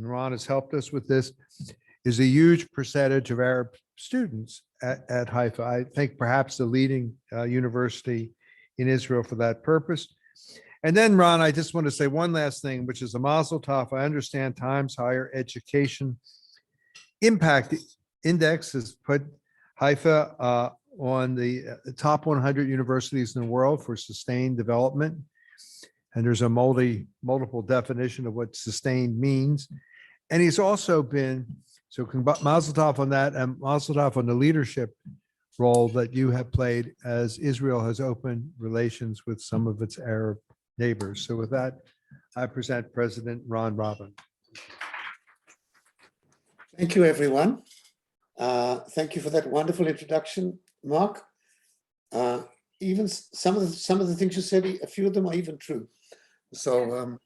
and Ron has helped us with this, is a huge percentage of Arab students at Haifa. I think perhaps the leading university in Israel for that purpose. And then, Ron, I just want to say one last thing, which is a mazel tov. I understand Times Higher Education Impact Index has put Haifa on the top 100 universities in the world for sustained development. And there's a multiple definition of what sustained means. And he's also been, so mazel tov on that, and mazel tov on the leadership role that you have played as Israel has opened relations with some of its Arab neighbors. So with that, I present President Ron Robin. Thank you, everyone. Thank you for that wonderful introduction, Mark. Even some of the things you said, a few of them are even true. So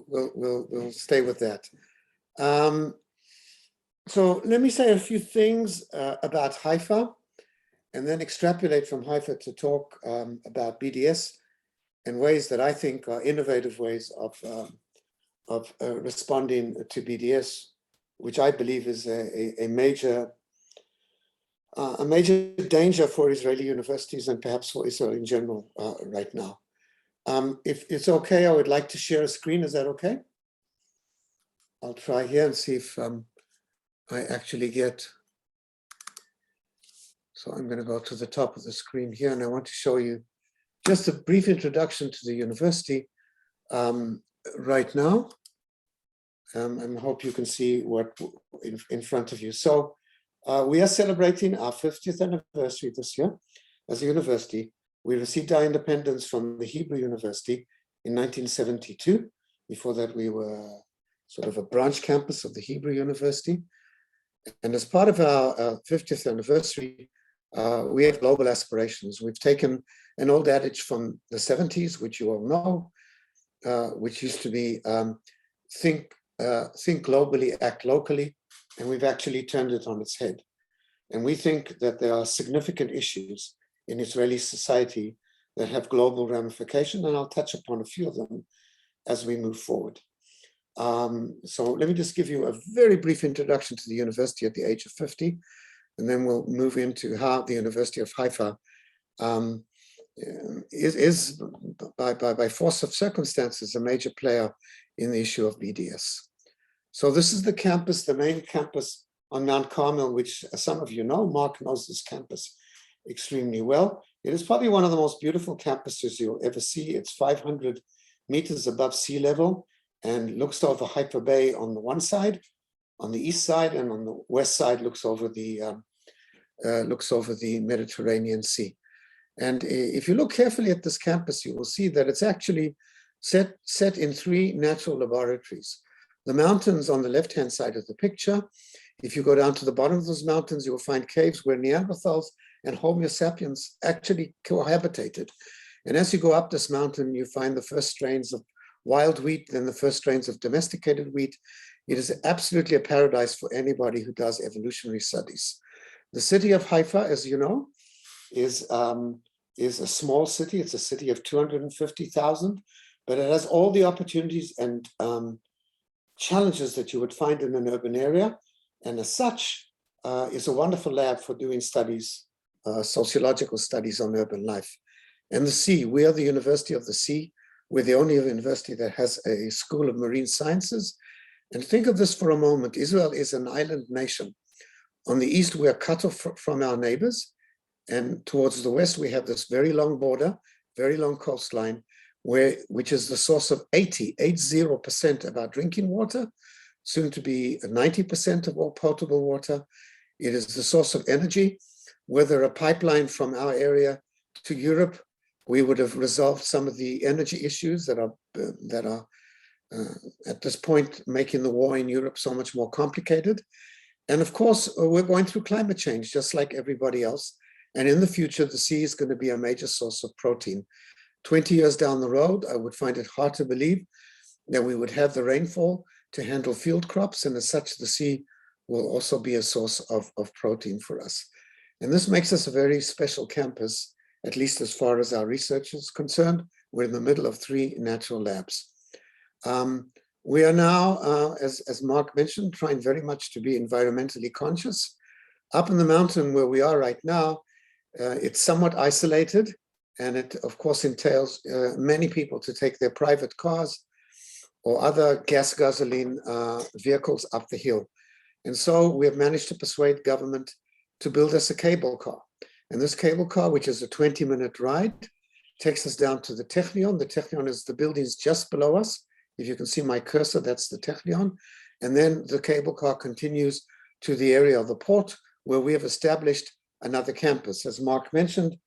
we'll stay with that. So let me say a few things about Haifa, and then extrapolate from Haifa to talk about BDS in ways that I think are innovative ways of responding to BDS, which I believe is a major danger for Israeli universities and perhaps for Israel in general right now. If it's okay, I would like to share a screen. Is that okay? I'll try here and see if I actually get. So I'm going to go to the top of the screen here, and I want to show you just a brief introduction to the university right now. I hope you can see what in front of you. So we are celebrating our 50th anniversary this year as a university. We received our independence from the Hebrew University in 1972. Before that, we were sort of a branch campus of the Hebrew University. And as part of our 50th anniversary, we have global aspirations. We've taken an old adage from the 70s, which you all know, which used to be think globally, act locally, and we've actually turned it on its head. And we think that there are significant issues in Israeli society that have global ramifications, and I'll touch upon a few of them as we move forward. So let me just give you a very brief introduction to the university at the age of 50, and then we'll move into how the University of Haifa is by force of circumstances, a major player in the issue of BDS. So this is the campus, the main campus on Mount Carmel, which some of you know. Mark knows this campus extremely well. It is probably one of the most beautiful campuses you'll ever see. It's 500 meters above sea level and looks over Haifa Bay on the one side, on the east side, and on the west side looks over the Mediterranean Sea. And if you look carefully at this campus, you will see that it's actually set in 3 natural laboratories. The mountains on the left-hand side of the picture. If you go down to the bottom of those mountains, you will find caves where Neanderthals and Homo sapiens actually cohabitated. And as you go up this mountain, you find the first strains of wild wheat, then the first strains of domesticated wheat. It is absolutely a paradise for anybody who does evolutionary studies. The city of Haifa, as you know, is a small city. It's a city of 250,000, but it has all the opportunities and challenges that you would find in an urban area. And as such, is a wonderful lab for doing studies, sociological studies on urban life. And the sea, we are the University of the Sea. We're the only university that has a School of Marine Sciences. And think of this for a moment. Israel is an island nation. On the east, we are cut off from our neighbors. And towards the west, we have this very long border, very long coastline, which is the source of 80% of our drinking water, soon to be 90% of all potable water. It is the source of energy. Whether a pipeline from our area to Europe, we would have resolved some of the energy issues that are at this point making the war in Europe so much more complicated. And of course, we're going through climate change, just like everybody else. And in the future, the sea is going to be a major source of protein. 20 years down the road, I would find it hard to believe that we would have the rainfall to handle field crops. And as such, the sea will also be a source of protein for us. And this makes us a very special campus, at least as far as our research is concerned. We're in the middle of 3 natural labs. We are now, as Mark mentioned, trying very much to be environmentally conscious. Up in the mountain where we are right now, it's somewhat isolated, and it, of course, entails many people to take their private cars or other gasoline vehicles up the hill. And so we have managed to persuade government to build us a cable car. And this cable car, which is a 20-minute ride, takes us down to the Technion. The Technion is the buildings just below us. If you can see my cursor, that's the Technion. And then the cable car continues to the area of the port, where we have established another campus. As Mark mentioned,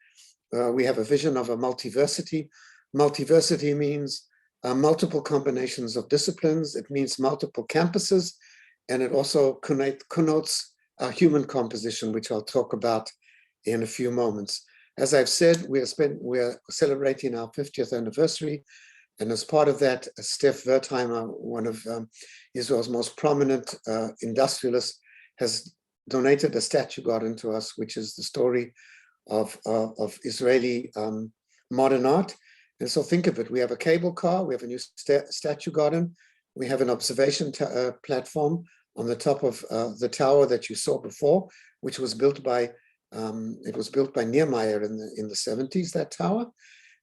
we have a vision of a multiversity. Multiversity means multiple combinations of disciplines. It means multiple campuses, and it also connotes a human composition, which I'll talk about in a few moments. As I've said, we are celebrating our 50th anniversary, and as part of that, Steph Wertheimer, one of Israel's most prominent industrialists, has donated a statue garden to us, which is the story of Israeli modern art. And so think of it, we have a cable car, we have a new statue garden, we have an observation platform on the top of the tower that you saw before, which was built by Nehemiah in the 70s, that tower.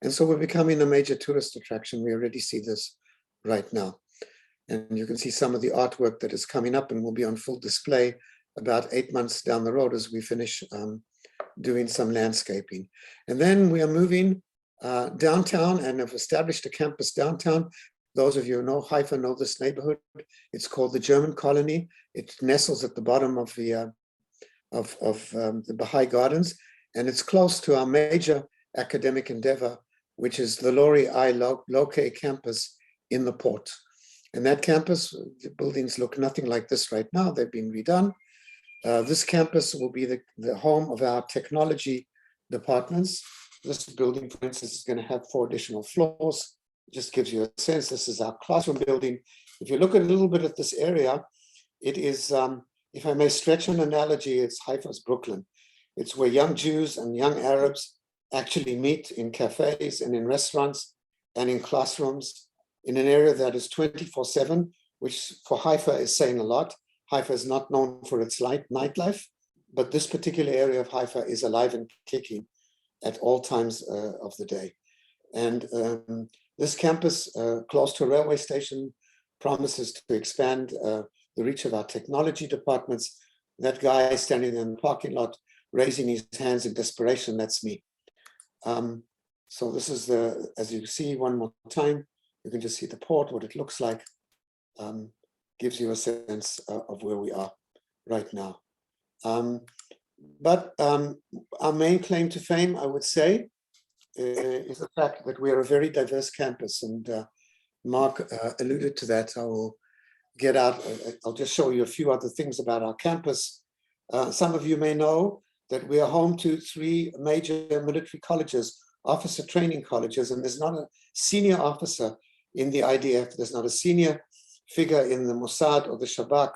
And so we're becoming a major tourist attraction. We already see this right now. And you can see some of the artwork that is coming up and will be on full display about 8 months down the road as we finish doing some landscaping. And then we are moving downtown and have established a campus downtown. Those of you who know Haifa know this neighborhood. It's called the German Colony. It nestles at the bottom of the Baha'i Gardens, and it's close to our major academic endeavor, which is the Lori I Loke campus in the port. And that campus, the buildings look nothing like this right now. They've been redone. This campus will be the home of our technology departments. This building, for instance, is going to have 4 additional floors. It just gives you a sense. This is our classroom building. If you look a little bit at this area, it is, if I may stretch an analogy, it's Haifa's Brooklyn. It's where young Jews and young Arabs actually meet in cafes and in restaurants and in classrooms in an area that is 24/7, which for Haifa is saying a lot. Haifa is not known for its nightlife, but this particular area of Haifa is alive and kicking at all times of the day. And this campus, close to a railway station, promises to expand the reach of our technology departments. That guy standing in the parking lot, raising his hands in desperation, that's me. So this is as you see one more time, you can just see the port, what it looks like, gives you a sense of where we are right now. But our main claim to fame, I would say, is the fact that we are a very diverse campus, and Mark alluded to that. I will get out, I'll just show you a few other things about our campus. Some of you may know that we are home to 3 major military colleges, officer training colleges, and there's not a senior officer in the IDF, there's not a senior figure in the Mossad or the Shabak,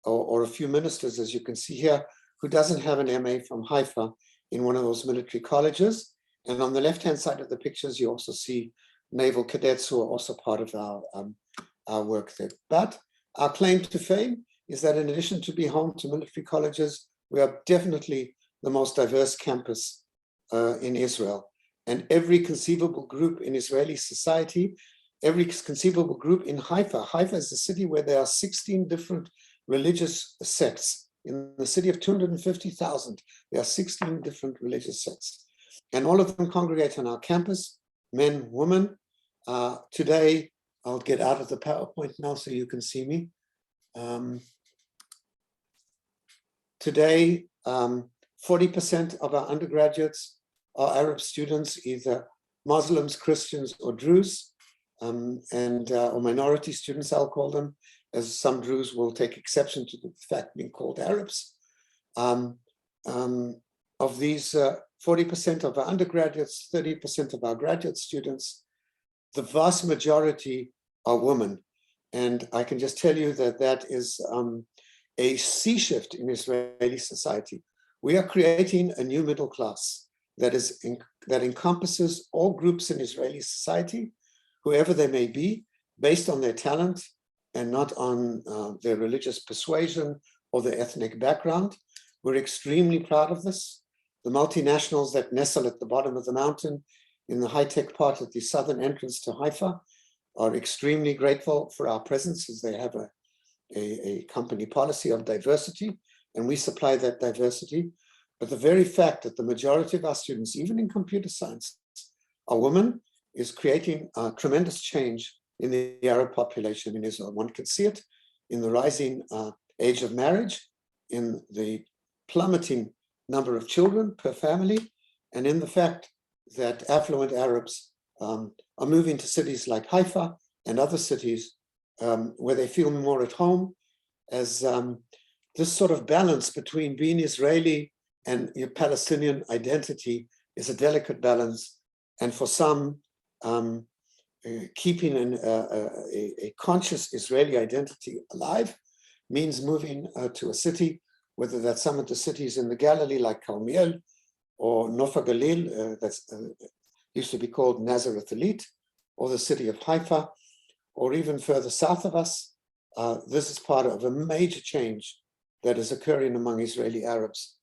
or a few ministers, as you can see here, who doesn't have an MA from Haifa in one of those military colleges. And on the left-hand side of the pictures, you also see naval cadets who are also part of our work there. But our claim to fame is that in addition to being home to military colleges, we are definitely the most diverse campus in Israel. And every conceivable group in Israeli society, every conceivable group in Haifa. Haifa is the city where there are 16 different religious sects. In the city of 250,000, there are 16 different religious sects. And all of them congregate on our campus, men, women. Today, I'll get out of the PowerPoint now so you can see me. Today, 40% of our undergraduates are Arab students, either Muslims, Christians, or Druze, or minority students, I'll call them, as some Druze will take exception to the fact being called Arabs. Of these 40% of our undergraduates, 30% of our graduate students, the vast majority are women. And I can just tell you that that is a sea shift in Israeli society. We are creating a new middle class that encompasses all groups in Israeli society, whoever they may be, based on their talent, and not on their religious persuasion or their ethnic background. We're extremely proud of this. The multinationals that nestle at the bottom of the mountain in the high-tech part at the southern entrance to Haifa are extremely grateful for our presence, as they have a company policy of diversity, and we supply that diversity. But the very fact that the majority of our students, even in computer science, are women, is creating a tremendous change in the Arab population in Israel. One can see it in the rising age of marriage, in the plummeting number of children per family, and in the fact that affluent Arabs are moving to cities like Haifa and other cities where they feel more at home, as this sort of balance between being Israeli and your Palestinian identity is a delicate balance. And for some, keeping a conscious Israeli identity alive means moving to a city, whether that's some of the cities in the Galilee like Carmel or Nofa Galil, that's used to be called Nazareth Elite, or the city of Haifa, or even further south of us. This is part of a major change that is occurring among Israeli Arabs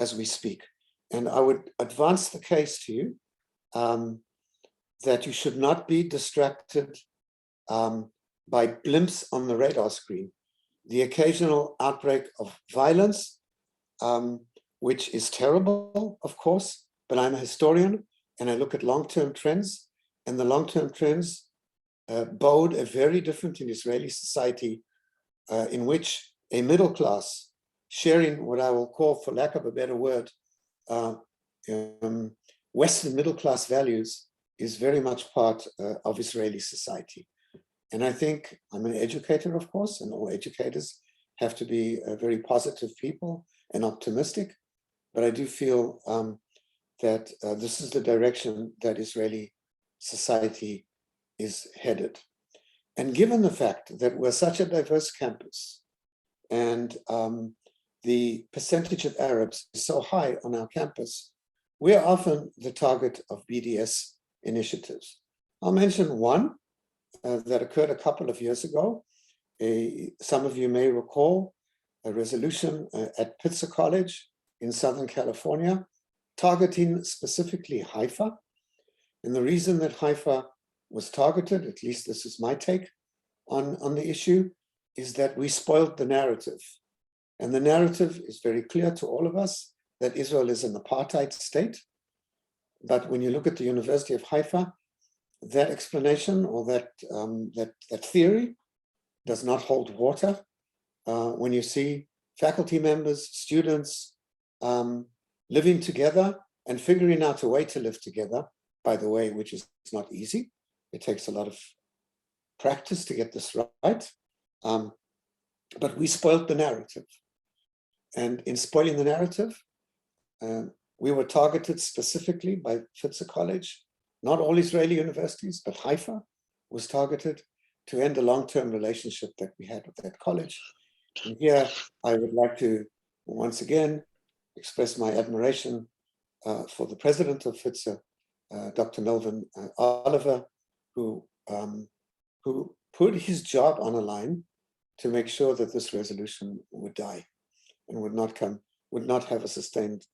as we speak. And I would advance the case to you that you should not be distracted by blimps on the radar screen. The occasional outbreak of violence, which is terrible, of course, but I'm a historian and I look at long-term trends, and the long-term trends bode a very different in Israeli society in which a middle class sharing what I will call, for lack of a better word, Western middle class values is very much part of Israeli society. And I think I'm an educator, of course, and all educators have to be very positive people and optimistic. But I do feel that this is the direction that Israeli society is headed. And given the fact that we're such a diverse campus and the percentage of Arabs is so high on our campus, we are often the target of BDS initiatives. I'll mention one that occurred a couple of years ago. Some of you may recall a resolution at Pitzer College in Southern California, targeting specifically Haifa. And the reason that Haifa was targeted, at least this is my take on the issue, is that we spoiled the narrative. And the narrative is very clear to all of us that Israel is an apartheid state. But when you look at the University of Haifa, that explanation or that theory does not hold water. When you see faculty members, students living together and figuring out a way to live together, by the way, which is not easy. It takes a lot of practice to get this right. But we spoiled the narrative. And in spoiling the narrative, we were targeted specifically by Pitzer College. Not all Israeli universities, but Haifa was targeted to end a long-term relationship that we had with that college. And here I would like to once again express my admiration for the president of Pitzer, Dr. Melvin Oliver, who put his job on a line to make sure that this resolution would die and would not have a sustained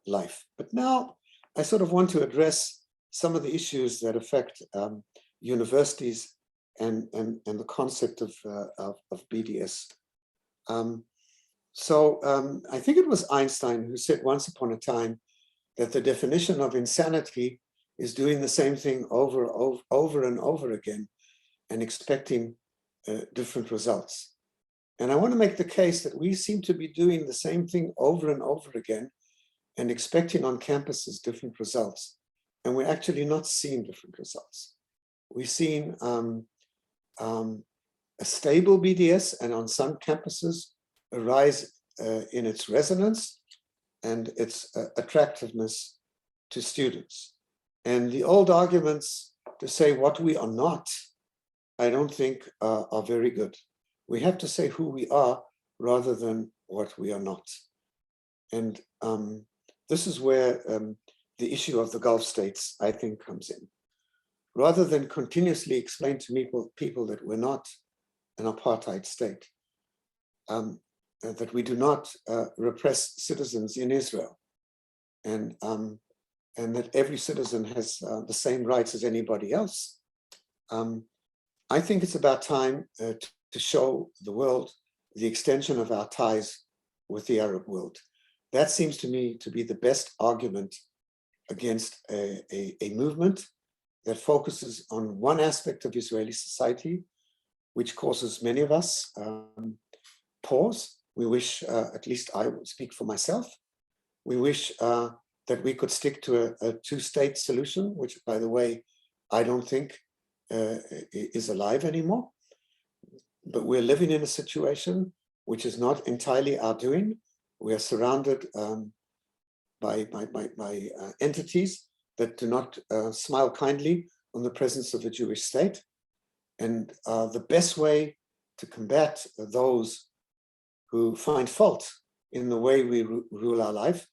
life. But now I sort of want to address some of the issues that affect universities and the concept of BDS. I think it was Einstein who said once upon a time that the definition of insanity is doing the same thing over and over again and expecting different results. And I want to make the case that we seem to be doing the same thing over and over again and expecting on campuses different results. And we're actually not seeing different results. We've seen a stable BDS, and on some campuses, a rise in its resonance and its attractiveness to students. And the old arguments to say what we are not, I don't think are very good. We have to say who we are rather than what we are not. And this is where the issue of the Gulf states, I think, comes in. Rather than continuously explain to people that we're not an apartheid state, that we do not repress citizens in Israel, and that every citizen has the same rights as anybody else. I think it's about time to show the world the extension of our ties with the Arab world. That seems to me to be the best argument against a movement that focuses on one aspect of Israeli society, which causes many of us pause. We wish, at least I will speak for myself, we wish that we could stick to a two-state solution, which, by the way, I don't think is alive anymore. But we're living in a situation which is not entirely our doing. We are surrounded by entities that do not smile kindly on the presence of a Jewish state. And the best way to combat those who find fault in the way we rule our life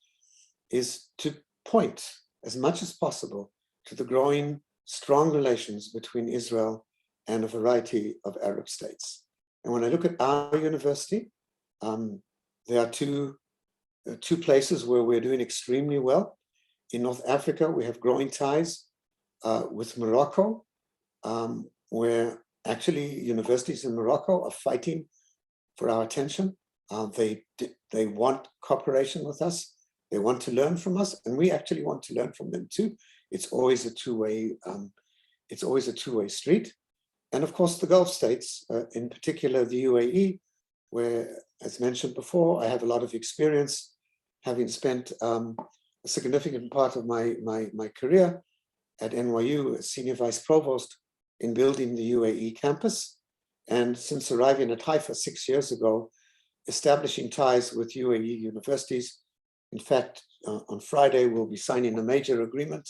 is to point as much as possible to the growing strong relations between Israel and a variety of Arab states. And when I look at our university, there are two places where we're doing extremely well. In North Africa, we have growing ties with Morocco, where actually universities in Morocco are fighting for our attention. They want cooperation with us. They want to learn from us, and we actually want to learn from them too. It's always a two-way. It's always a two-way street. And of course, the Gulf states, in particular the UAE, where, as mentioned before, I have a lot of experience, having spent a significant part of my career at NYU as Senior Vice Provost in building the UAE campus. And since arriving at Haifa 6 years ago, establishing ties with UAE universities. In fact, on Friday, we'll be signing a major agreement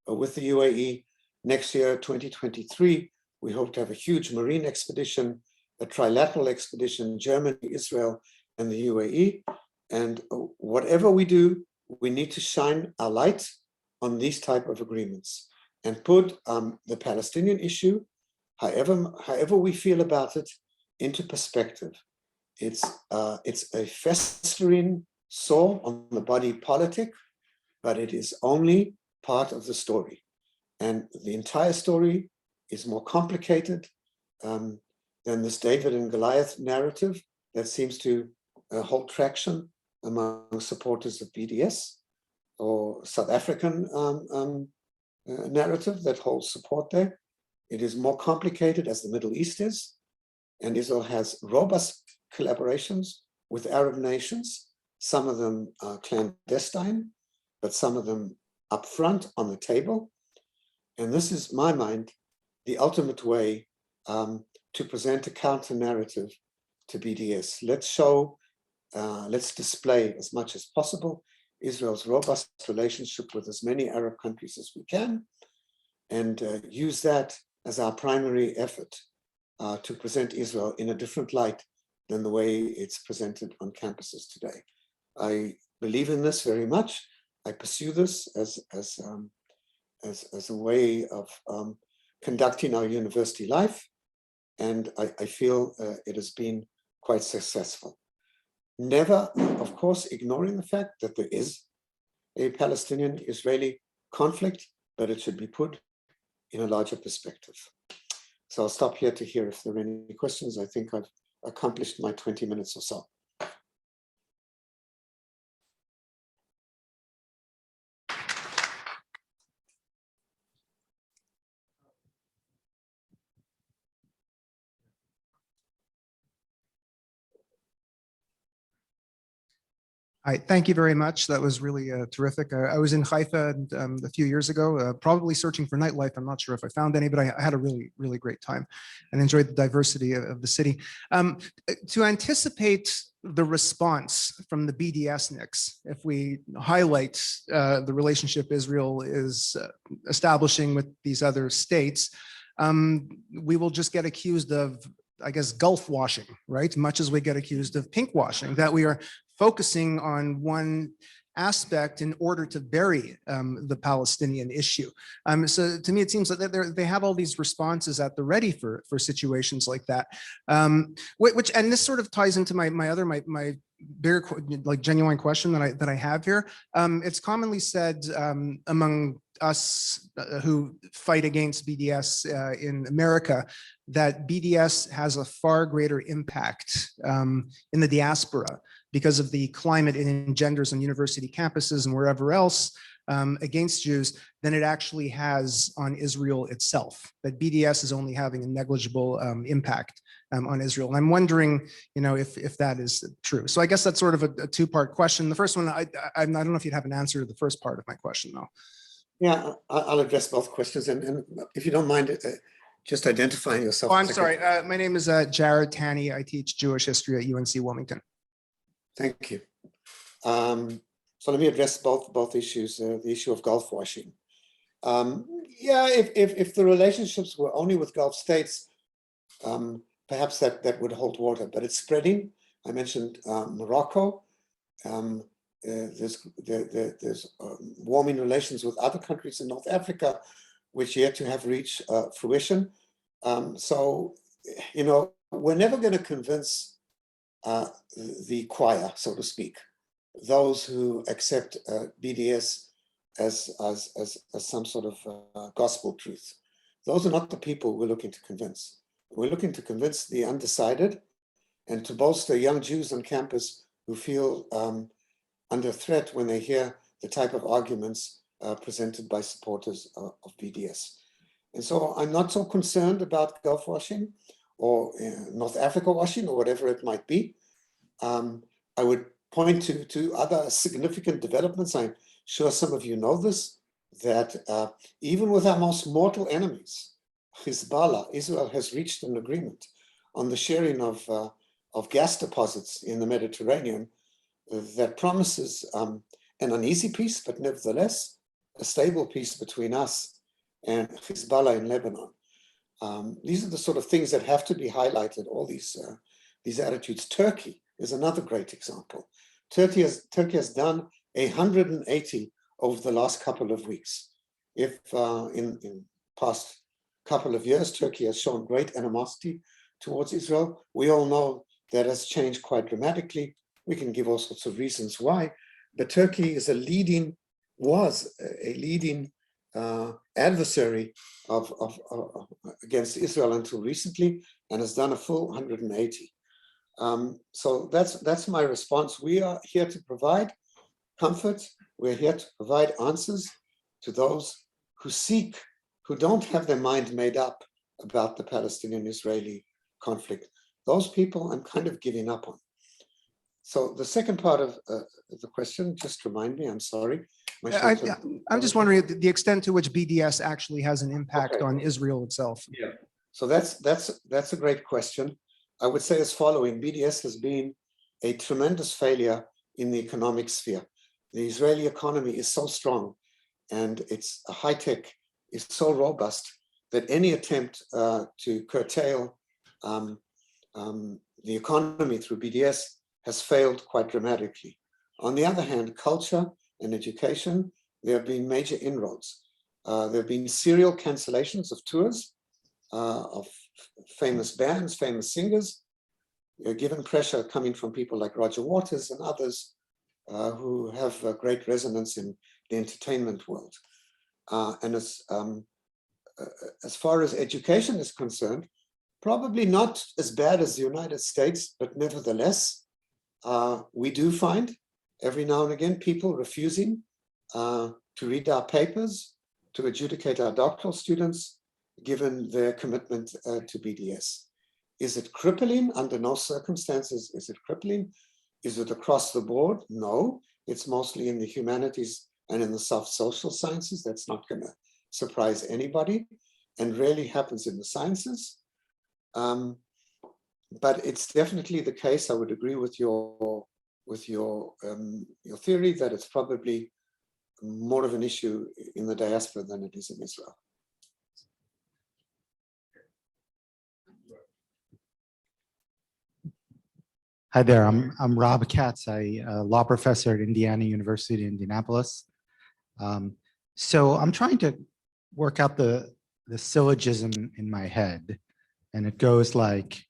with the UAE. Next year, 2023, we hope to have a huge marine expedition, a trilateral expedition, Germany, Israel, and the UAE. And whatever we do, we need to shine a light on these type of agreements and put the Palestinian issue, however we feel about it, into perspective. It's a festering sore on the body politic, but it is only part of the story. And the entire story is more complicated than this David and Goliath narrative that seems to hold traction among supporters of BDS, or South African narrative that holds support there. It is more complicated as the Middle East is, and Israel has robust collaborations with Arab nations, some of them clandestine, but some of them upfront on the table. And this is, in my mind, the ultimate way to present a counter narrative to BDS. Let's show, let's display as much as possible Israel's robust relationship with as many Arab countries as we can, and use that as our primary effort to present Israel in a different light than the way it's presented on campuses today. I believe in this very much. I pursue this as a way of conducting our university life, and I feel it has been quite successful. Never, of course, ignoring the fact that there is a Palestinian-Israeli conflict, but it should be put in a larger perspective. So I'll stop here to hear if there are any questions. I think I've accomplished my 20 minutes or so. Thank you very much. That was really terrific. I was in Haifa a few years ago, probably searching for nightlife. I'm not sure if I found any, but I had a really, really great time and enjoyed the diversity of the city. To anticipate the response from the BDS NICs, if we highlight the relationship Israel is establishing with these other states, we will just get accused of, I guess, Gulf washing, right? Much as we get accused of pink washing, that we are focusing on one aspect in order to bury the Palestinian issue. So to me, it seems that they have all these responses at the ready for situations like that. Which and this sort of ties into my bigger, like, genuine question that I have here. It's commonly said among us who fight against BDS in America that BDS has a far greater impact in the diaspora because of the climate it engenders on university campuses and wherever else against Jews than it actually has on Israel itself, that BDS is only having a negligible impact on Israel. And I'm wondering, if that is true. So I guess that's sort of a two-part question. The first one, I don't know if you'd have an answer to the first part of my question, though. Yeah, I'll address both questions. And if you don't mind, just identifying yourself. Oh, I'm sorry. My name is Jared Tanney. I teach Jewish history at UNC Wilmington. Thank you. So let me address both issues, the issue of Gulf washing. Yeah, if the relationships were only with Gulf states, perhaps that would hold water, but it's spreading. I mentioned Morocco. There's warming relations with other countries in North Africa, which yet to have reached fruition. So, we're never going to convince the choir, so to speak, those who accept BDS as some sort of gospel truth. Those are not the people we're looking to convince. We're looking to convince the undecided and to bolster young Jews on campus who feel under threat when they hear the type of arguments presented by supporters of BDS. And so I'm not so concerned about Gulf washing or North Africa washing or whatever it might be. I would point to other significant developments. I'm sure some of you know this, that even with our most mortal enemies, Hezbollah, Israel has reached an agreement on the sharing of gas deposits in the Mediterranean that promises an uneasy peace, but nevertheless a stable peace between us and Hezbollah in Lebanon. These are the sort of things that have to be highlighted, all these attitudes. Turkey is another great example. Turkey has done 180 over the last couple of weeks. If in past couple of years, Turkey has shown great animosity towards Israel, we all know that has changed quite dramatically. We can give all sorts of reasons why, but Turkey is was a leading adversary against Israel until recently, and has done a full 180. So that's my response. We are here to provide comfort. We're here to provide answers to those who don't have their mind made up about the Palestinian-Israeli conflict. Those people I'm kind of giving up on. So the second part of the question, just remind me, I'm sorry. I'm just wondering the extent to which BDS actually has an impact on Israel itself. Yeah. So that's a great question. I would say as following: BDS has been a tremendous failure in the economic sphere. The Israeli economy is so strong and its high tech is so robust that any attempt to curtail the economy through BDS has failed quite dramatically. On the other hand, culture and education, there have been major inroads. There have been serial cancellations of tours of famous bands, famous singers, given pressure coming from people like Roger Waters and others who have great resonance in the entertainment world. And as far as education is concerned, probably not as bad as the United States, but nevertheless, we do find every now and again people refusing to read our papers, to adjudicate our doctoral students, given their commitment to BDS. Is it crippling? Under no circumstances is it crippling. Is it across the board? No, it's mostly in the humanities and in the soft social sciences. That's not going to surprise anybody, and rarely happens in the sciences. But it's definitely the case. I would agree with your theory that it's probably more of an issue in the diaspora than it is in Israel. Hi there, I'm Rob Katz, a law professor at Indiana University in Indianapolis. So I'm trying to work out the syllogism in my head, and it goes like,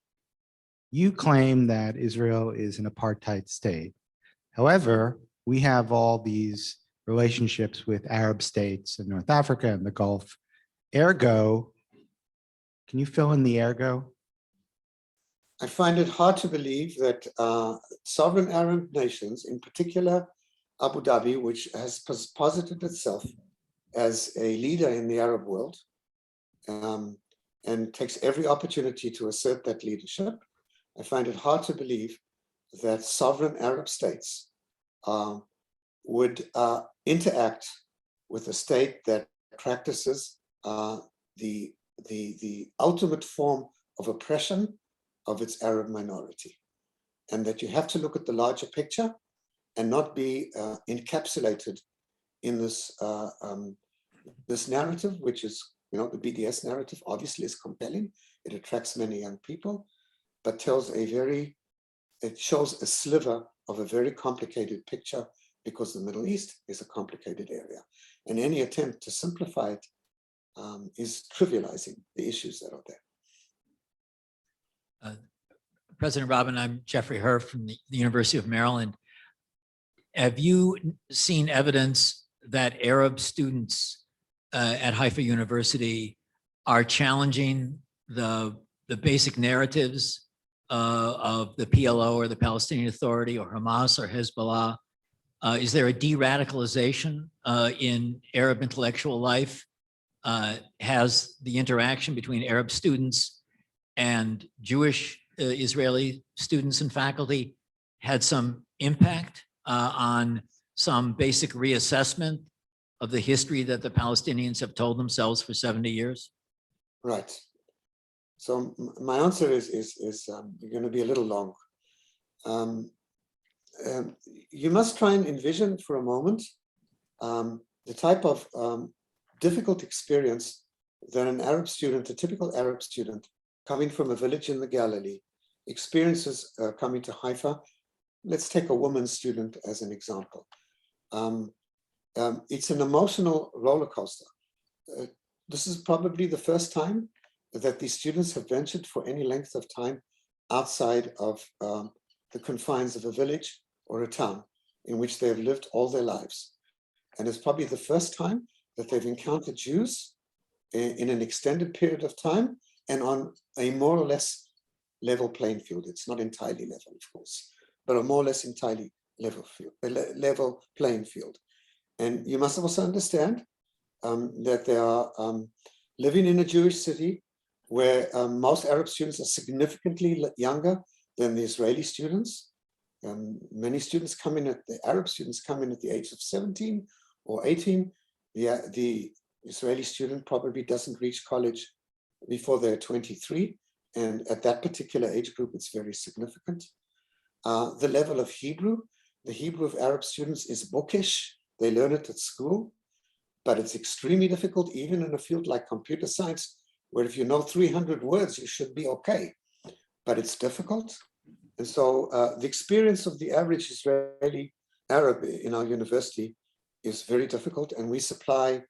you claim that Israel is an apartheid state. However, we have all these relationships with Arab states in North Africa and the Gulf. Ergo, can you fill in the ergo? I find it hard to believe that sovereign Arab nations, in particular Abu Dhabi, which has posited itself as a leader in the Arab world and takes every opportunity to assert that leadership, I find it hard to believe that sovereign Arab states would interact with a state that practices the ultimate form of oppression of its Arab minority, and that you have to look at the larger picture and not be encapsulated in this this narrative, which is, you know, the BDS narrative obviously is compelling. It attracts many young people, but it shows a sliver of a very complicated picture, because the Middle East is a complicated area, and any attempt to simplify it is trivializing the issues that are there. President Robin, I'm Jeffrey Herr from the University of Maryland. Have you seen evidence that Arab students at Haifa University are challenging the basic narratives of the PLO or the Palestinian Authority or Hamas or Hezbollah? Is there a de-radicalization in Arab intellectual life? Has the interaction between Arab students and Jewish Israeli students and faculty had some impact on some basic reassessment of the history that the Palestinians have told themselves for 70 years? Right. So my answer is going to be a little long. You must try and envision for a moment the type of difficult experience that an Arab student, a typical Arab student coming from a village in the Galilee, experiences coming to Haifa. Let's take a woman student as an example. It's an emotional roller coaster. This is probably the first time that these students have ventured for any length of time outside of the confines of a village or a town in which they have lived all their lives. And it's probably the first time that they've encountered Jews in an extended period of time and on a more or less level playing field. It's not entirely level, of course, but a more or less entirely level playing field. And you must also understand that they are living in a Jewish city where most Arab students are significantly younger than the Israeli students. Many students come in the Arab students come in at the age of 17 or 18. The Israeli student probably doesn't reach college before they're 23. And at that particular age group, it's very significant. The level of Hebrew, the Hebrew of Arab students is bookish. They learn it at school, but it's extremely difficult, even in a field like computer science, where if you know 300 words, you should be okay, but it's difficult. And so the experience of the average Israeli Arab in our university is very difficult, and we supply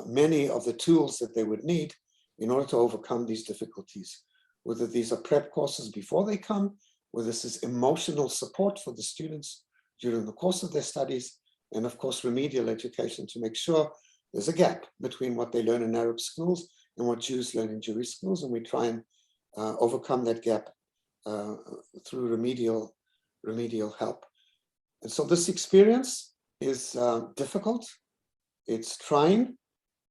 many of the tools that they would need in order to overcome these difficulties, whether these are prep courses before they come, whether this is emotional support for the students during the course of their studies, and of course, remedial education to make sure there's a gap between what they learn in Arab schools and what Jews learn in Jewish schools, and we try and overcome that gap through remedial help. And so this experience is difficult, it's trying,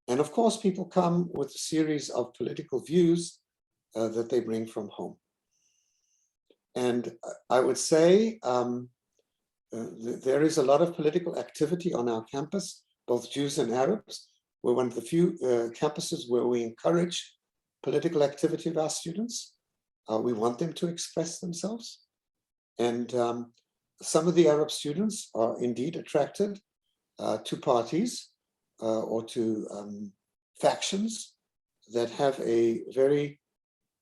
and of course people come with a series of political views that they bring from home. And I would say there is a lot of political activity on our campus, both Jews and Arabs. We're one of the few campuses where we encourage political activity of our students. We want them to express themselves. And some of the Arab students are indeed attracted to parties or to factions that have a very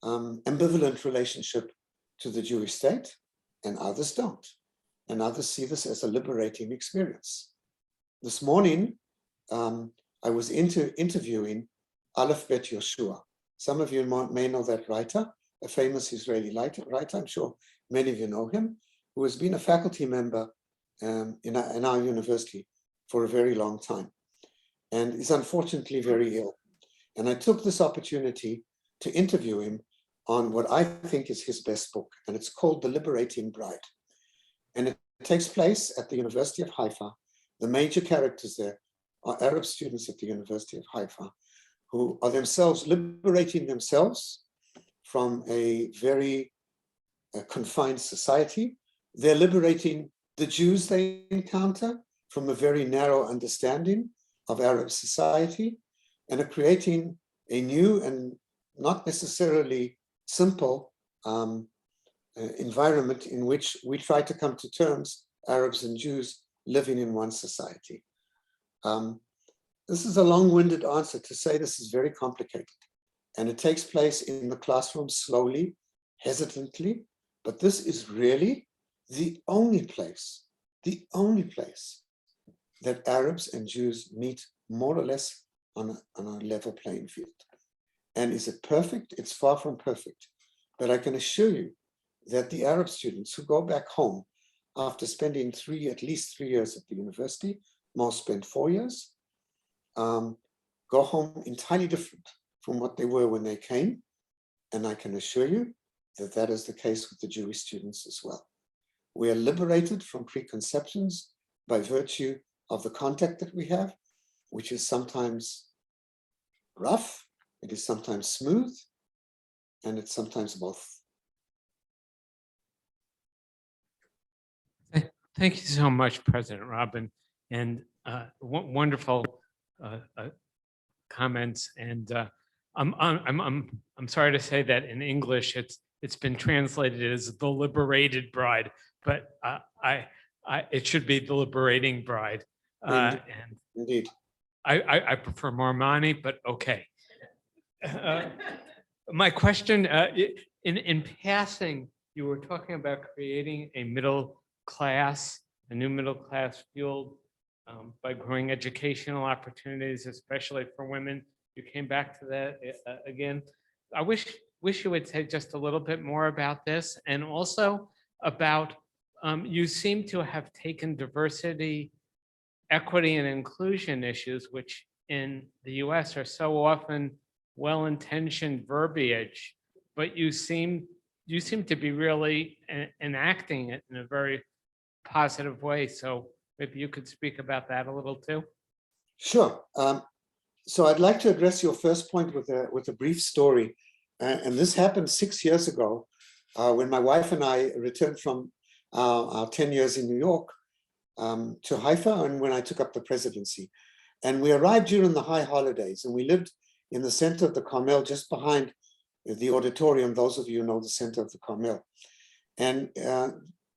ambivalent relationship to the Jewish state. and others don't. And others see this as a liberating experience. This morning, I was interviewing Aleph Bet Yoshua. Some of you may know that writer, a famous Israeli writer. I'm sure many of you know him, who has been a faculty member in our university for a very long time, and is unfortunately very ill. And I took this opportunity to interview him on what I think is his best book, and it's called The Liberating Bride. And it takes place at the University of Haifa. The major characters there are Arab students at the University of Haifa who are themselves liberating themselves from a very confined society. They're liberating the Jews they encounter from a very narrow understanding of Arab society, and are creating a new and not necessarily simple environment in which we try to come to terms, Arabs and Jews living in one society. This is a long-winded answer to say this is very complicated, and it takes place in the classroom slowly, hesitantly, but this is really the only place that Arabs and Jews meet more or less on a level playing field. And is it perfect? It's far from perfect, but I can assure you that the Arab students who go back home after spending at least 3 years at the university, most spend 4 years, go home entirely different from what they were when they came. And I can assure you that that is the case with the Jewish students as well. We are liberated from preconceptions by virtue of the contact that we have, which is sometimes rough, it is sometimes smooth, and it's sometimes both. Thank you so much, President Robin, and wonderful comments. And I'm sorry to say that in English it's been translated as the liberated bride, but it should be the liberating bride. Indeed. I prefer Marmani, but okay. My question, in passing, you were talking about creating a new middle class field by growing educational opportunities, especially for women. You came back to that again. I wish you would say just a little bit more about this, and also about you seem to have taken diversity, equity, and inclusion issues, which in the US are so often well-intentioned verbiage, but you seem to be really enacting it in a very positive way. So maybe you could speak about that a little too. Sure. So I'd like to address your first point with a brief story. And this happened 6 years ago when my wife and I returned from our 10 years in New York to Haifa, and when I took up the presidency. And we arrived during the high holidays, and we lived in the center of the Carmel, just behind the auditorium. Those of you know the center of the Carmel. And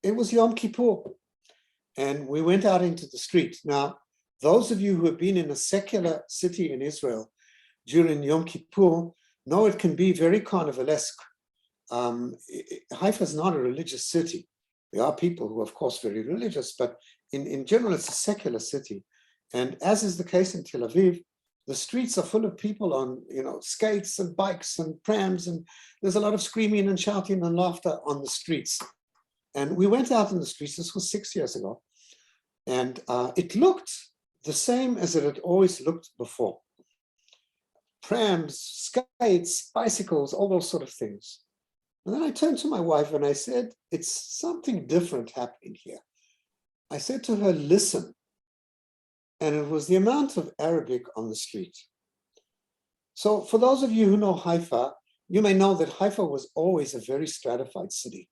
it was Yom Kippur. And we went out into the street. Now, those of you who have been in a secular city in Israel during Yom Kippur know it can be very carnivalesque. Haifa is not a religious city. There are people who are, of course, very religious, but in general, it's a secular city. And as is the case in Tel Aviv, the streets are full of people on, skates and bikes and prams, and there's a lot of screaming and shouting and laughter on the streets. And we went out in the streets, this was 6 years ago, and it looked the same as it had always looked before. Prams, skates, bicycles, all those sort of things. And then I turned to my wife and I said, it's something different happening here. I said to her, listen. And it was the amount of Arabic on the street. So for those of you who know Haifa, you may know that Haifa was always a very stratified city.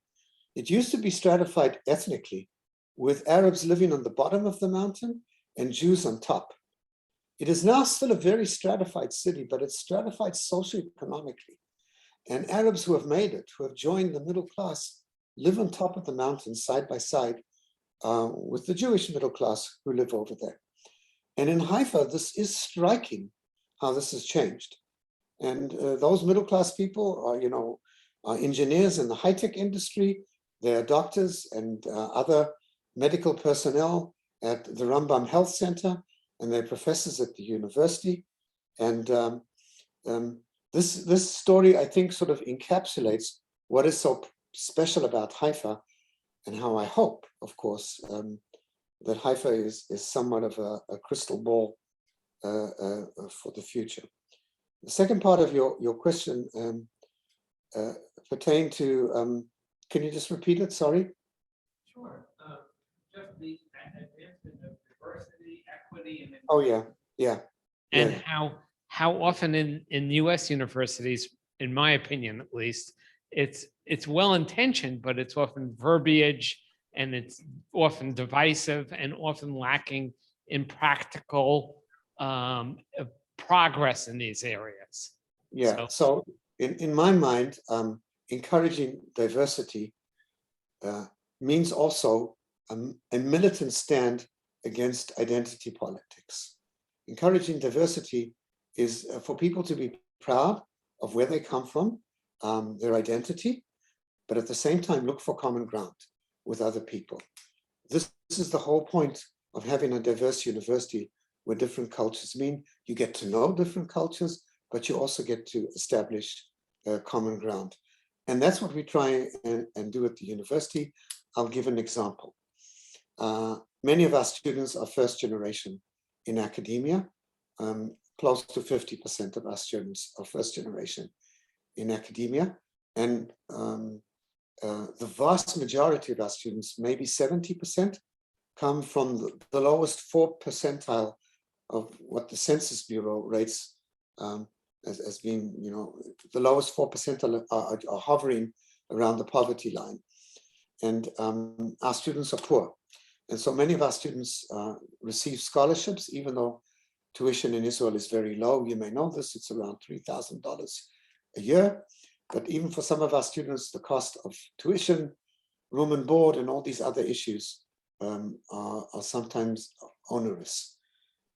It used to be stratified ethnically, with Arabs living on the bottom of the mountain and Jews on top. It is now still a very stratified city, but it's stratified socioeconomically. And Arabs who have made it, who have joined the middle class, live on top of the mountain side by side with the Jewish middle class who live over there. And in Haifa, this is striking how this has changed. And those middle class people are, are engineers in the high-tech industry, There are doctors and other medical personnel at the Rambam Health Center, and they're professors at the university. And this story, I think, sort of encapsulates what is so special about Haifa, and how I hope, of course, that Haifa is somewhat of a crystal ball for the future. The second part of your question pertained to, can you just repeat it? Sorry. Sure. Just the advancement of diversity, equity, and Oh yeah. and Yeah. how often in U.S. universities, in my opinion at least, it's well intentioned, but it's often verbiage and it's often divisive and often lacking in practical progress in these areas. Yeah. So in my mind, encouraging diversity means also a militant stand against identity politics. Encouraging diversity is for people to be proud of where they come from, their identity, but at the same time look for common ground with other people. This is the whole point of having a diverse university where different cultures mean you get to know different cultures, but you also get to establish common ground. And that's what we try and do at the university. I'll give an example. Many of our students are first generation in academia. Close to 50% of our students are first generation in academia. And the vast majority of our students, maybe 70%, come from the lowest 4 percentile of what the Census Bureau rates as being, the lowest 4 percentile are hovering around the poverty line. And our students are poor. And so many of our students receive scholarships, even though tuition in Israel is very low. You may know this, it's around $3,000 a year. But even for some of our students, the cost of tuition, room and board, and all these other issues are sometimes onerous.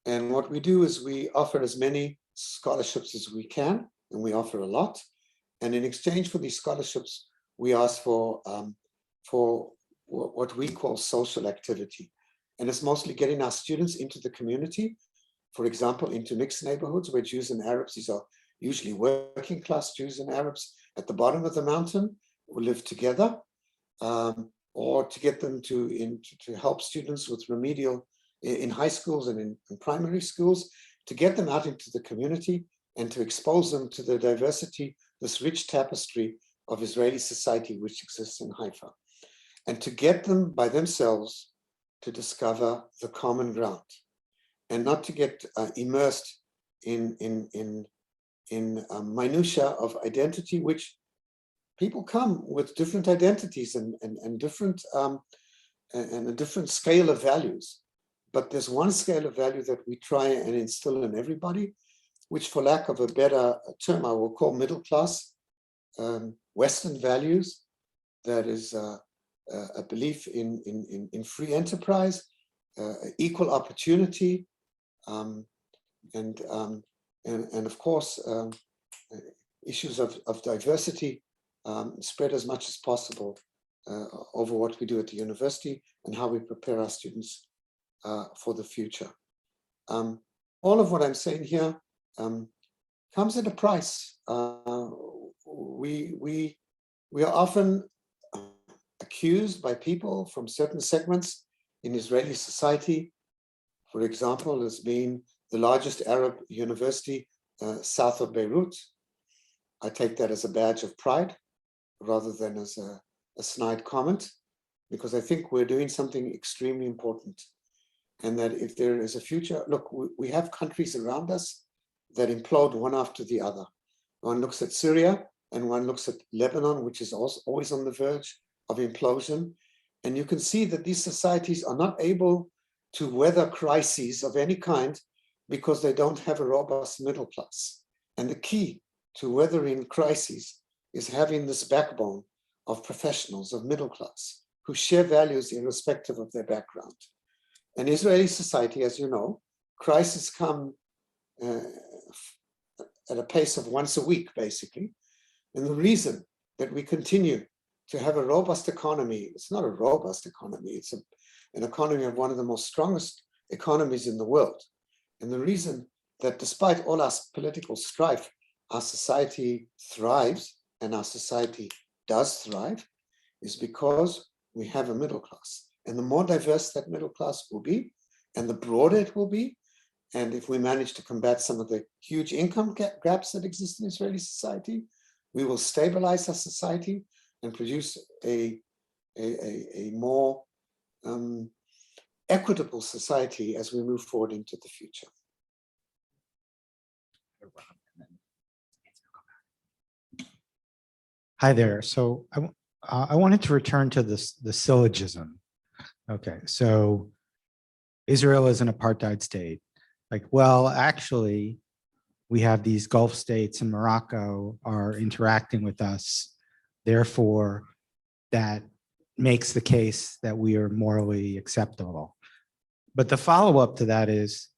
And what we do is we offer as many scholarships as we can, and we offer a lot. And in exchange for these scholarships, we ask for what we call social activity. And it's mostly getting our students into the community, for example, into mixed neighborhoods where Jews and Arabs, these are usually working class Jews and Arabs at the bottom of the mountain who live together, or to get them to help students with remedial in high schools and in primary schools, to get them out into the community and to expose them to the diversity, this rich tapestry of Israeli society which exists in Haifa, and to get them by themselves to discover the common ground, and not to get immersed in minutia of identity, which people come with different identities and different and a different scale of values. But there's one scale of value that we try and instill in everybody, which, for lack of a better term, I will call middle class Western values. That is a belief in free enterprise, equal opportunity, and of course issues of diversity spread as much as possible over what we do at the university and how we prepare our students for the future. All of what I'm saying here comes at a price. We are often accused by people from certain segments in Israeli society, for example, as being the largest Arab university south of Beirut. I take that as a badge of pride rather than as a snide comment, because I think we're doing something extremely important. And that if there is a future, look, we have countries around us that implode one after the other. One looks at Syria and one looks at Lebanon, which is also always on the verge of implosion. And you can see that these societies are not able to weather crises of any kind because they don't have a robust middle class. And the key to weathering crises is having this backbone of professionals, of middle class, who share values irrespective of their background. And Israeli society, as you know, crises come at a pace of once a week, basically. And the reason that we continue to have a robust economy. It's not a robust economy. It's an economy of one of the most strongest economies in the world. And the reason that despite all our political strife, our society thrives and our society does thrive is because we have a middle class. And the more diverse that middle class will be, and the broader it will be, and if we manage to combat some of the huge income gaps that exist in Israeli society, we will stabilize our society and produce a more equitable society as we move forward into the future. Hi there. So I wanted to return to the syllogism. Okay, so Israel is an apartheid state. Like, well, actually, we have these Gulf states and Morocco are interacting with us. Therefore, that makes the case that we are morally acceptable. But the follow-up to that is,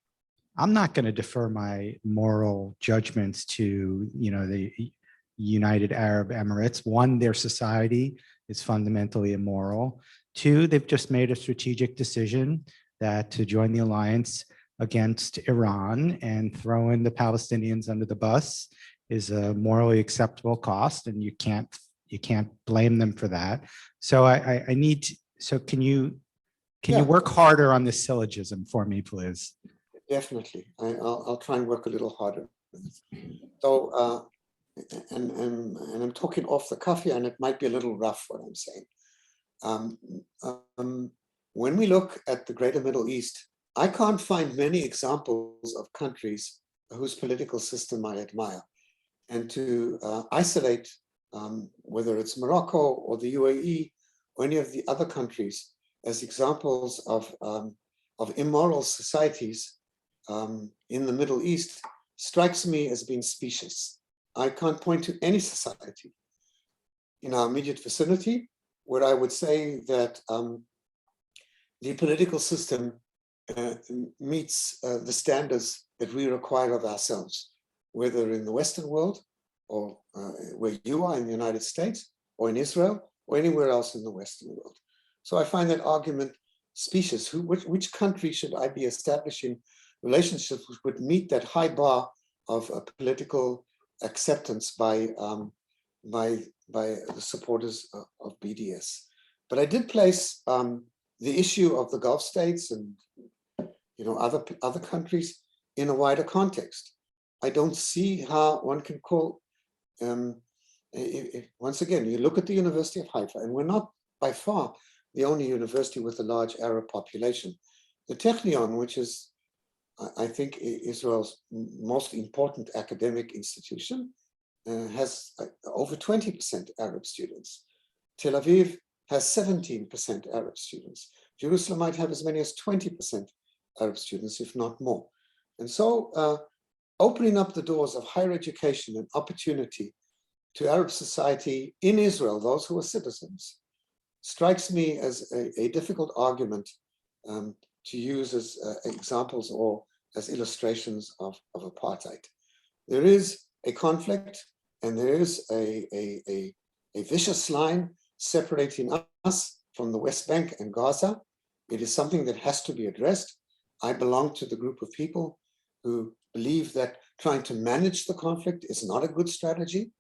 I'm not going to defer my moral judgments to, the United Arab Emirates. One, their society is fundamentally immoral. Two, they've just made a strategic decision that to join the alliance against Iran and throw in the Palestinians under the bus is a morally acceptable cost, and you can't blame them for that. So I need. So can you work harder on this syllogism for me, please? Definitely, I'll try and work a little harder. So, and I'm talking off the cuff here, and it might be a little rough what I'm saying. When we look at the Greater Middle East, I can't find many examples of countries whose political system I admire, and to isolate whether it's Morocco or the UAE or any of the other countries as examples of immoral societies in the Middle East strikes me as being specious. I can't point to any society in our immediate vicinity where I would say that the political system meets the standards that we require of ourselves, whether in the Western world or where you are in the United States or in Israel or anywhere else in the Western world. So I find that argument specious. Which country should I be establishing relationships which would meet that high bar of political acceptance by the supporters of BDS? But I did place the issue of the Gulf states and other countries in a wider context. I don't see how one can call. Once again, you look at the University of Haifa, and we're not by far the only university with a large Arab population. The Technion, which is, I think, Israel's most important academic institution, has over 20% Arab students. Tel Aviv has 17% Arab students. Jerusalem might have as many as 20% Arab students, if not more. And so opening up the doors of higher education and opportunity to Arab society in Israel, those who are citizens, strikes me as a difficult argument to use as examples or as illustrations of apartheid. There is a conflict and there is a vicious line separating us from the West Bank and Gaza. It is something that has to be addressed. I belong to the group of people who believe that trying to manage the conflict is not a good strategy.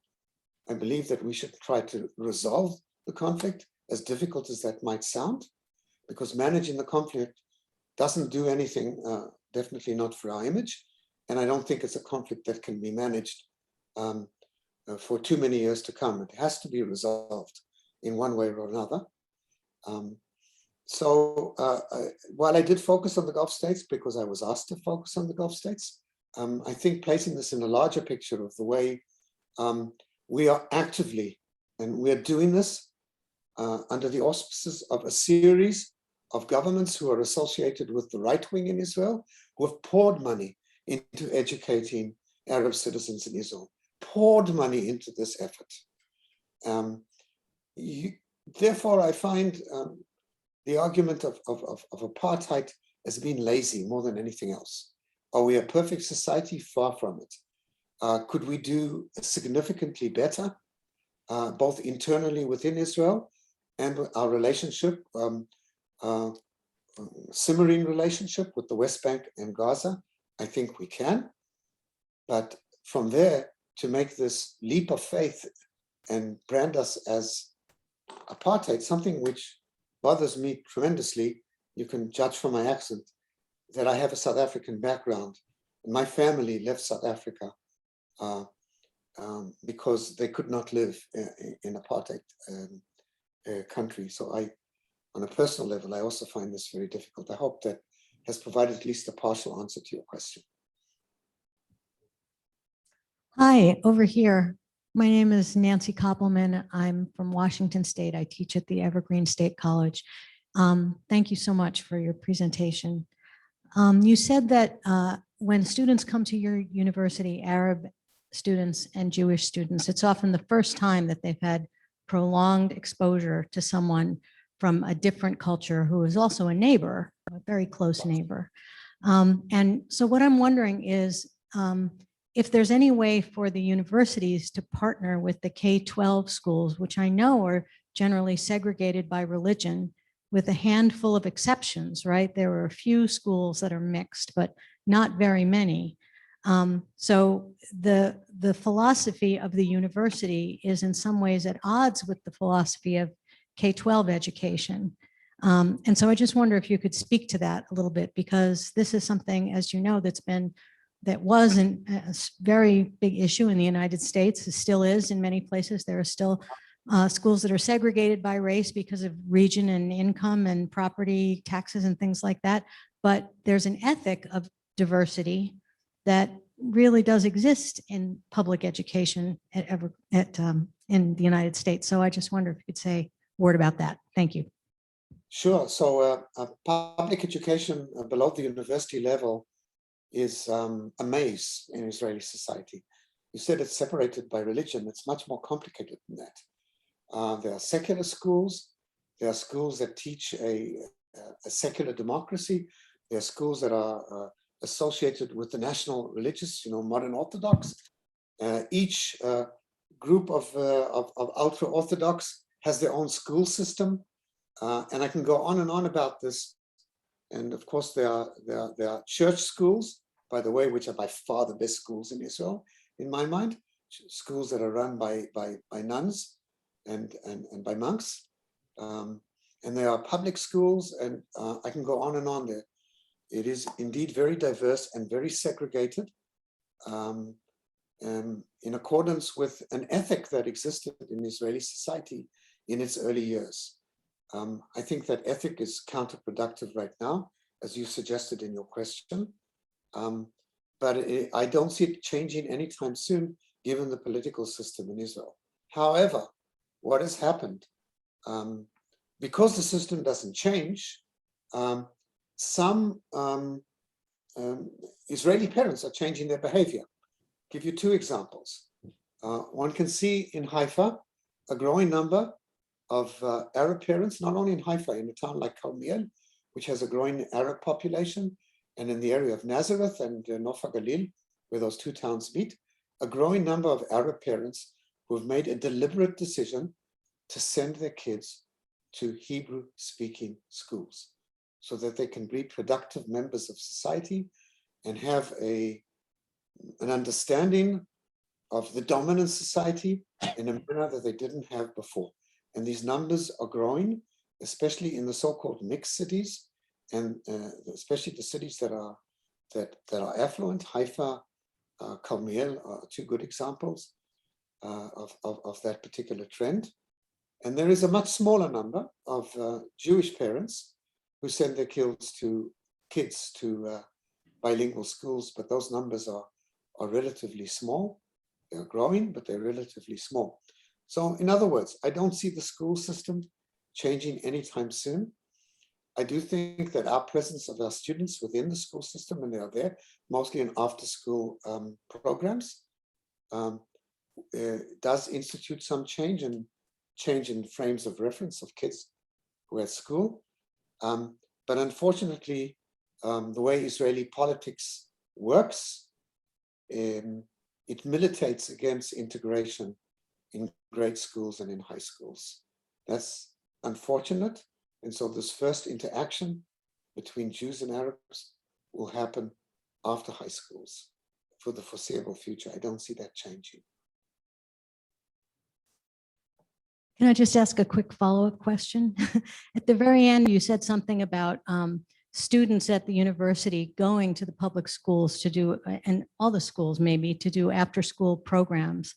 I believe that we should try to resolve the conflict, as difficult as that might sound, because managing the conflict doesn't do anything, definitely not for our image. And I don't think it's a conflict that can be managed for too many years to come. It has to be resolved in one way or another. So while I did focus on the Gulf states because I was asked to focus on the Gulf states, I think placing this in a larger picture of the way we are actively, and we're doing this under the auspices of a series of governments who are associated with the right wing in Israel, who have poured money into educating Arab citizens in Israel, poured money into this effort. Therefore, I find the argument of apartheid as being lazy more than anything else. Are we a perfect society? Far from it. Could we do significantly better? both internally within Israel and our relationship, simmering relationship with the West Bank and Gaza. I think we can. But from there, to make this leap of faith and brand us as apartheid, something which bothers me tremendously. You can judge from my accent that I have a South African background. My family left South Africa because they could not live in apartheid country. So on a personal level, I also find this very difficult. I hope that has provided at least a partial answer to your question. Hi, over here. My name is Nancy Koppelman. I'm from Washington State. I teach at the Evergreen State College. Thank you so much for your presentation. You said that when students come to your university, Arab students and Jewish students, it's often the first time that they've had prolonged exposure to someone from a different culture who is also a neighbor, a very close neighbor. And so what I'm wondering is, if there's any way for the universities to partner with the K-12 schools, which I know are generally segregated by religion, with a handful of exceptions, right? There are a few schools that are mixed, but not very many. So the philosophy of the university is in some ways at odds with the philosophy of K-12 education. And so I just wonder if you could speak to that a little bit, because this is something, as you know, that was a very big issue in the United States. It still is in many places. There are still schools that are segregated by race because of region and income and property taxes and things like that. But there's an ethic of diversity that really does exist in public education in the United States. So I just wonder if you could say a word about that. Thank you. Sure. So public education below the university level is a maze in Israeli society. You said it's separated by religion. It's much more complicated than that. There are secular schools. There are schools that teach a secular democracy. There are schools that are associated with the national religious, modern Orthodox. Each group of ultra-Orthodox has their own school system. And I can go on and on about this. And of course, there are church schools, by the way, which are by far the best schools in Israel, in my mind. Schools that are run by nuns and by monks. And there are public schools, and I can go on and on there. It is indeed very diverse and very segregated, in accordance with an ethic that existed in Israeli society in its early years. I think that ethic is counterproductive right now, as you suggested in your question. But I don't see it changing anytime soon, given the political system in Israel. However, what has happened, because the system doesn't change, some Israeli parents are changing their behavior. I'll give you two examples. One can see in Haifa a growing number of Arab parents, not only in Haifa, in a town like Karmiel, which has a growing Arab population, and in the area of Nazareth and Nof HaGalil, where those two towns meet, a growing number of Arab parents who have made a deliberate decision to send their kids to Hebrew-speaking schools so that they can be productive members of society and have an understanding of the dominant society in a manner that they didn't have before. And these numbers are growing, especially in the so-called mixed cities, and especially the cities that are affluent. Haifa, Karmiel are two good examples of that particular trend. And there is a much smaller number of Jewish parents who send their kids to bilingual schools, but those numbers are relatively small. They're growing, but they're relatively small. So in other words, I don't see the school system changing anytime soon. I do think that our presence of our students within the school system, when they are there, mostly in after-school programs, does institute some change in frames of reference of kids who are at school. But unfortunately, the way Israeli politics works, it militates against integration in grade schools and in high schools. That's unfortunate. And so this first interaction between Jews and Arabs will happen after high schools for the foreseeable future. I don't see that changing. Can I just ask a quick follow-up question? At the very end, you said something about students at the university going to the public schools to do, and all the schools maybe, to do after-school programs.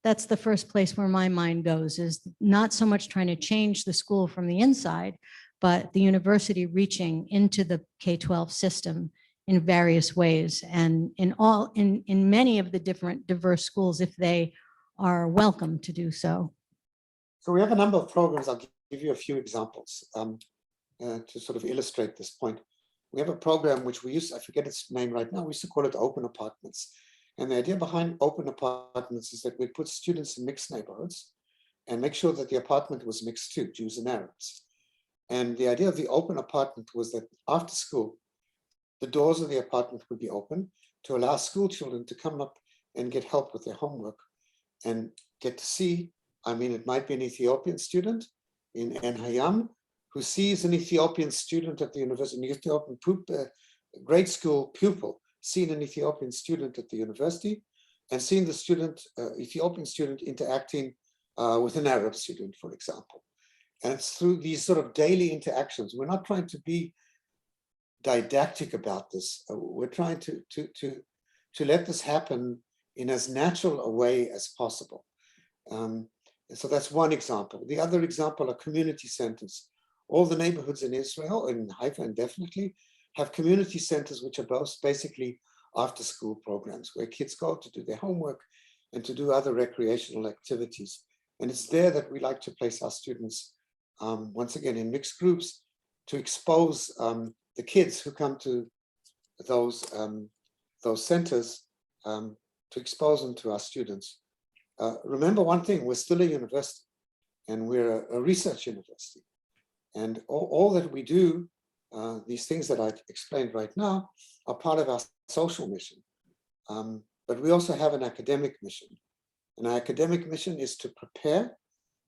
That's the first place where my mind goes, is not so much trying to change the school from the inside, but the university reaching into the K-12 system in various ways, and in many of the different diverse schools, if they are welcome to do so. So we have a number of programs. I'll give you a few examples to sort of illustrate this point. We have a program which we use, I forget its name right now, we used to call it Open Apartments. And the idea behind Open Apartments is that we put students in mixed neighborhoods and make sure that the apartment was mixed too, Jews and Arabs. And the idea of the Open Apartment was that after school, the doors of the apartment would be open to allow school children to come up and get help with their homework and get to see, I mean, it might be an Ethiopian student in En Hayam who sees an Ethiopian student at the university, an Ethiopian grade school pupil, seeing an Ethiopian student at the university, and seeing the student, Ethiopian student, interacting with an Arab student, for example. And it's through these sort of daily interactions. We're not trying to be didactic about this. We're trying to let this happen in as natural a way as possible. So that's one example. The other example are community centers. All the neighborhoods in Israel, in Haifa indefinitely, have community centers which are both basically after school programs where kids go to do their homework and to do other recreational activities. And it's there that we like to place our students, once again, in mixed groups to expose the kids who come to those centers, to expose them to our students. Remember one thing, we're still a university and we're a research university. And all that we do, these things that I explained right now, are part of our social mission. But we also have an academic mission. And our academic mission is to prepare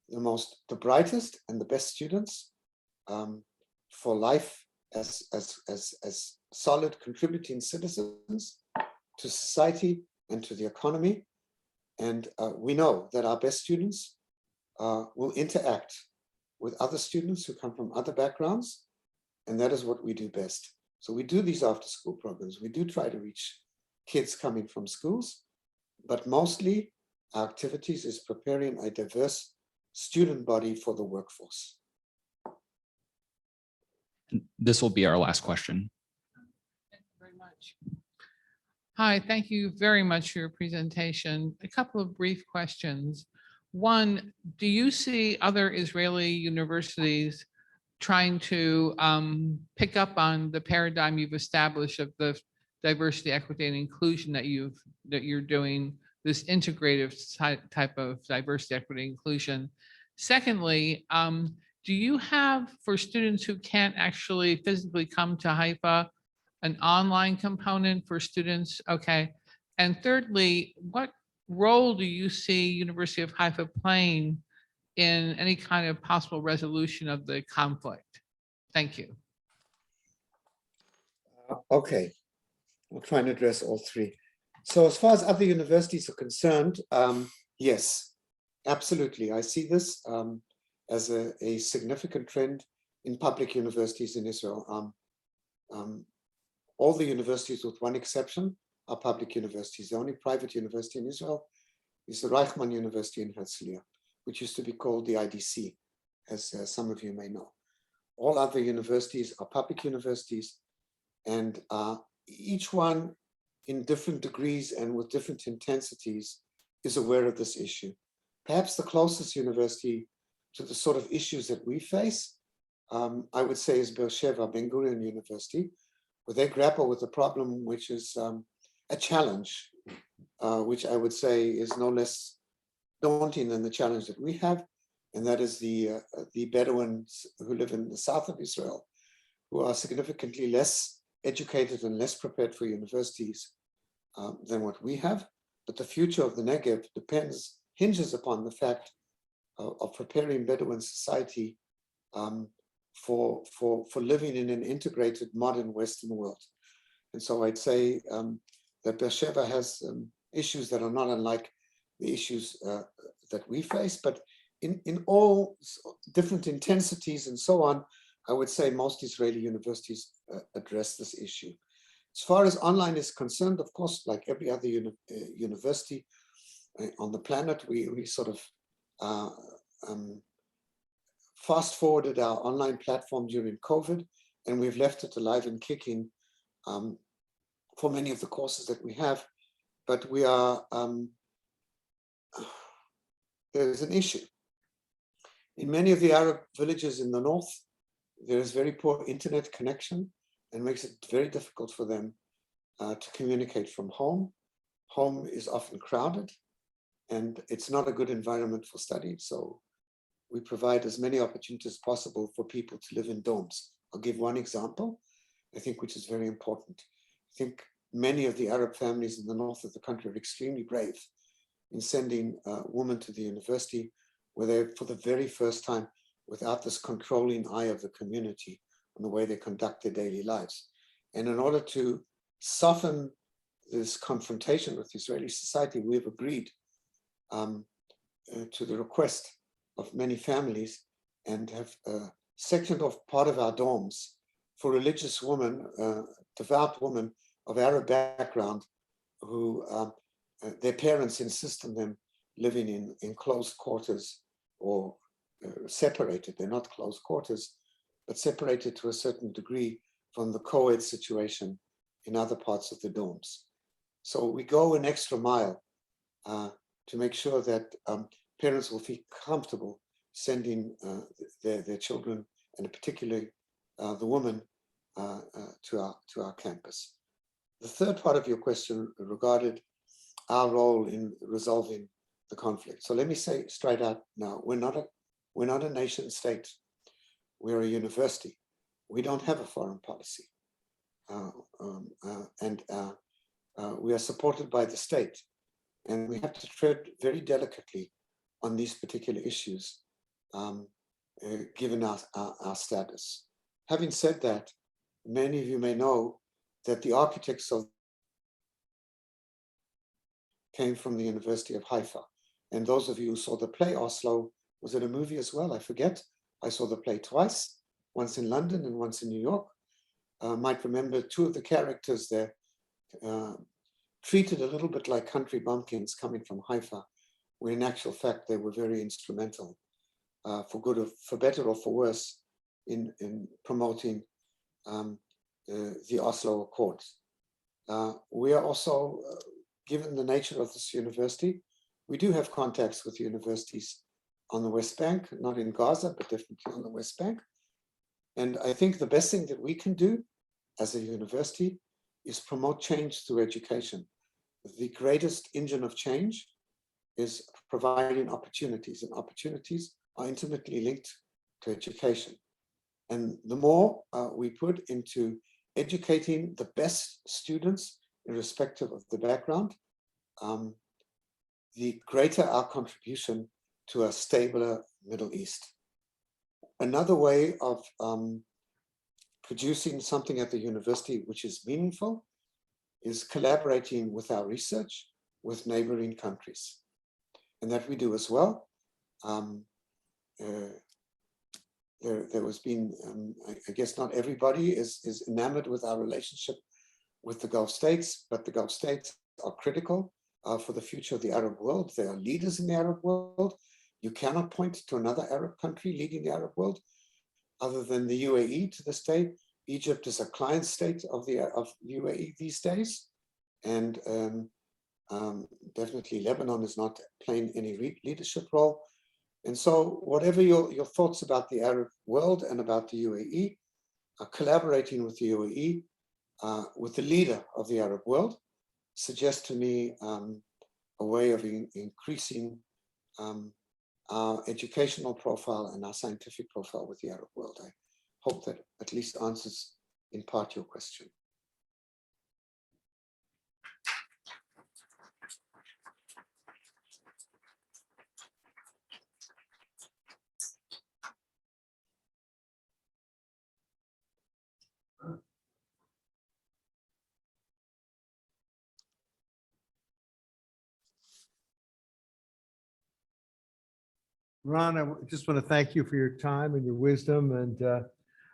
the brightest and the best students for life as solid contributing citizens to society and to the economy. And we know that our best students will interact with other students who come from other backgrounds, and that is what we do best. So we do these after-school programs. We do try to reach kids coming from schools, but mostly our activities is preparing a diverse student body for the workforce. This will be our last question. Thank you very much. Hi, thank you very much for your presentation. A couple of brief questions. One, do you see other Israeli universities trying to pick up on the paradigm you've established of the diversity, equity, and inclusion that you're doing, this integrative type of diversity, equity, inclusion? Secondly, do you have, for students who can't actually physically come to Haifa, an online component for students? Okay. And thirdly, what role do you see University of Haifa playing in any kind of possible resolution of the conflict? Thank you. Okay, we'll try and address all three. So as far as other universities are concerned, yes, absolutely. I see this as a significant trend in public universities in Israel. All the universities, with one exception, are public universities. The only private university in Israel is the Reichman University in Herzliya, which used to be called the IDC, as some of you may know. All other universities are public universities, and each one in different degrees and with different intensities is aware of this issue. Perhaps the closest university to the sort of issues that we face, I would say, is Beersheba Ben Gurion University, where they grapple with a problem which is a challenge, which I would say is no less daunting than the challenge that we have, and that is the Bedouins who live in the south of Israel, who are significantly less educated and less prepared for universities than what we have. But the future of the Negev depends hinges upon the fact of preparing Bedouin society for living in an integrated modern Western world. And so I'd say that Beersheba has issues that are not unlike the issues that we face, but in all different intensities and so on, I would say most Israeli universities address this issue. As far as online is concerned, of course, like every other university on the planet, we sort of fast forwarded our online platform during COVID, and we've left it alive and kicking for many of the courses that we have. But we are, there's an issue. In many of the Arab villages in the north, there is very poor internet connection and makes it very difficult for them to communicate from home. Home is often crowded and it's not a good environment for study. So we provide as many opportunities as possible for people to live in dorms. I'll give one example, I think, which is very important. I think many of the Arab families in the north of the country are extremely brave in sending women to the university where they're for the very first time without this controlling eye of the community on the way they conduct their daily lives. And in order to soften this confrontation with Israeli society, we've agreed to the request of many families and have sectioned off part of our dorms for religious women, devout women of Arab background who their parents insist on them living in closed quarters or separated. They're not close quarters, but separated to a certain degree from the co-ed situation in other parts of the dorms. So we go an extra mile to make sure that parents will feel comfortable sending their children, and particularly the women, to our campus. The third part of your question regarded our role in resolving the conflict. So let me say straight out now, we're not a nation state. We're a university. We don't have a foreign policy. We are supported by the state. And we have to tread very delicately on these particular issues, given our status. Having said that, many of you may know that the architects came from the University of Haifa. And those of you who saw the play Oslo, was it a movie as well? I forget. I saw the play twice, once in London and once in New York. Might remember two of the characters there treated a little bit like country bumpkins coming from Haifa, where in actual fact they were very instrumental for good or for better or for worse in promoting the Oslo Accords. We are also, given the nature of this university, we do have contacts with universities on the West Bank, not in Gaza, but definitely on the West Bank. And I think the best thing that we can do as a university is promote change through education. The greatest engine of change is providing opportunities, and opportunities are intimately linked to education. And the more we put into educating the best students, irrespective of the background, the greater our contribution to a stabler Middle East. Another way of producing something at the university which is meaningful is collaborating with our research with neighboring countries. And that we do as well. There has been, I guess not everybody is enamored with our relationship with the Gulf states, but the Gulf states are critical for the future of the Arab world. They are leaders in the Arab world. You cannot point to another Arab country leading the Arab world other than the UAE to this day. Egypt is a client state of UAE these days. And definitely Lebanon is not playing any leadership role. And so whatever your thoughts about the Arab world and about the UAE, collaborating with the UAE, with the leader of the Arab world, suggests to me a way of increasing our educational profile and our scientific profile with the Arab world. I hope that at least answers in part your question. Ron, I just want to thank you for your time and your wisdom. And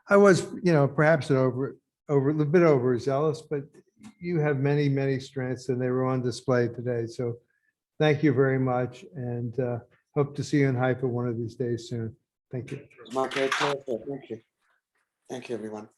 I was, perhaps a little bit overzealous, but you have many, many strengths and they were on display today. So thank you very much and hope to see you in Haifa one of these days soon. Thank you. My great pleasure. Thank you. Thank you, everyone.